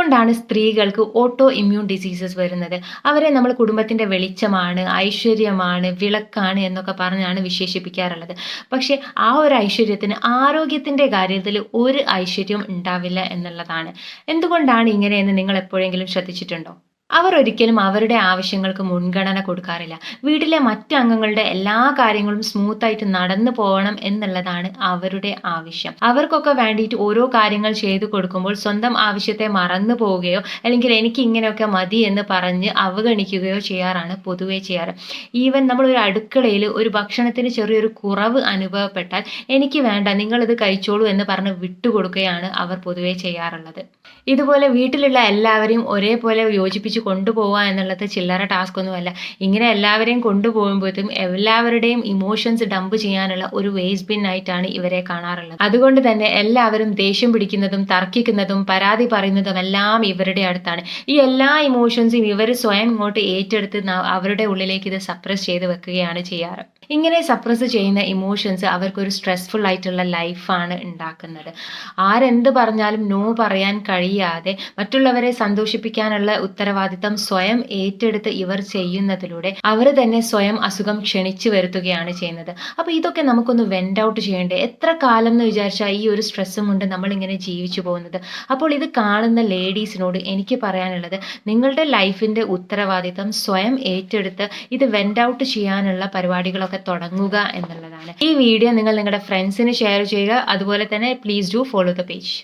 എന്തുകൊണ്ടാണ് സ്ത്രീകൾക്ക് auto immune diseases വരുന്നത്? അവരെ നമ്മൾ കുടുംബത്തിന്റെ വെളിച്ചമാണ്, ഐശ്വര്യമാണ്, വിളക്കാണ് എന്നൊക്കെ പറഞ്ഞാണ് വിശേഷിപ്പിക്കാറുള്ളത്. പക്ഷെ ആ ഒരു ഐശ്വര്യത്തിന് ആരോഗ്യത്തിന്റെ കാര്യത്തിൽ ഒരു ഐശ്വര്യവും ഉണ്ടാവില്ല എന്നുള്ളതാണ്. എന്തുകൊണ്ടാണ് ഇങ്ങനെയെന്ന് നിങ്ങൾ എപ്പോഴെങ്കിലും ശ്രദ്ധിച്ചിട്ടുണ്ടോ? അവർ ഒരിക്കലും അവരുടെ ആവശ്യങ്ങൾക്ക് മുൻഗണന കൊടുക്കാറില്ല. വീട്ടിലെ മറ്റ് അംഗങ്ങളുടെ എല്ലാ കാര്യങ്ങളും സ്മൂത്ത് ആയിട്ട് നടന്നു പോകണം എന്നുള്ളതാണ് അവരുടെ ആവശ്യം. അവർക്കൊക്കെ വേണ്ടിയിട്ട് ഓരോ കാര്യങ്ങൾ ചെയ്തു കൊടുക്കുമ്പോൾ സ്വന്തം ആവശ്യത്തെ മറന്നു പോവുകയോ അല്ലെങ്കിൽ എനിക്ക് ഇങ്ങനെയൊക്കെ മതി എന്ന് പറഞ്ഞ് അവഗണിക്കുകയോ ചെയ്യാറാണ് പൊതുവെ ചെയ്യാറ്. ഈവൻ നമ്മൾ ഒരു അടുക്കളയിൽ ഒരു ഭക്ഷണത്തിന് ചെറിയൊരു കുറവ് അനുഭവപ്പെട്ടാൽ എനിക്ക് വേണ്ട, നിങ്ങളിത് കഴിച്ചോളൂ എന്ന് പറഞ്ഞ് വിട്ടുകൊടുക്കുകയാണ് അവർ പൊതുവെ ചെയ്യാറുള്ളത്. ഇതുപോലെ വീട്ടിലുള്ള എല്ലാവരെയും ഒരേപോലെ യോജിപ്പിച്ച് കൊണ്ടുപോവുക എന്നുള്ളത് ചില്ലറ ടാസ്ക് ഒന്നുമല്ല. ഇങ്ങനെ എല്ലാവരെയും കൊണ്ടുപോകുമ്പോഴത്തേക്കും എല്ലാവരുടെയും ഇമോഷൻസ് ഡംപ് ചെയ്യാനുള്ള ഒരു വേസ്റ്റ് ബിൻ ആയിട്ടാണ് ഇവരെ കാണാറുള്ളത്. അതുകൊണ്ട് തന്നെ എല്ലാവരും ദേഷ്യം പിടിക്കുന്നതും തർക്കിക്കുന്നതും പരാതി പറയുന്നതും എല്ലാം ഇവരുടെ അടുത്താണ്. ഈ എല്ലാ ഇമോഷൻസും ഇവർ സ്വയം ഇങ്ങോട്ട് ഏറ്റെടുത്ത് അവരുടെ ഉള്ളിലേക്ക് ഇത് സപ്രസ് ചെയ്ത് വെക്കുകയാണ് ചെയ്യാറ്. ഇങ്ങനെ സപ്രസ് ചെയ്യുന്ന ഇമോഷൻസ് അവർക്കൊരു സ്ട്രെസ്ഫുൾ ആയിട്ടുള്ള ലൈഫാണ് ഉണ്ടാക്കുന്നത്. ആരെന്ത് പറഞ്ഞാലും നോ പറയാൻ കഴിയാതെ മറ്റുള്ളവരെ സന്തോഷിപ്പിക്കാനുള്ള ഉത്തരവാദിത്തം സ്വയം ഏറ്റെടുത്ത് ഇവർ ചെയ്യുന്നതിലൂടെ അവർ തന്നെ സ്വയം അസുഖം ക്ഷണിച്ചു വരുത്തുകയാണ് ചെയ്യുന്നത്. അപ്പോൾ ഇതൊക്കെ നമുക്കൊന്ന് വെന്റ് ഔട്ട് ചെയ്യേണ്ടേ? എത്ര കാലം എന്ന് വിചാരിച്ചാൽ ഈ ഒരു സ്ട്രെസ്സും കൊണ്ട് നമ്മൾ ഇങ്ങനെ ജീവിച്ചു പോകുന്നത്? അപ്പോൾ ഇത് കാണുന്ന ലേഡീസിനോട് എനിക്ക് പറയാനുള്ളത്, നിങ്ങളുടെ ലൈഫിന്റെ ഉത്തരവാദിത്തം സ്വയം ഏറ്റെടുത്ത് ഇത് വെന്റ് ഔട്ട് ചെയ്യാനുള്ള പരിപാടികളൊക്കെ തുടങ്ങുക എന്നുള്ളതാണ്. ഈ വീഡിയോ നിങ്ങൾ നിങ്ങളുടെ ഫ്രണ്ട്സിന് ഷെയർ ചെയ്യുക. അതുപോലെ തന്നെ please do follow the page.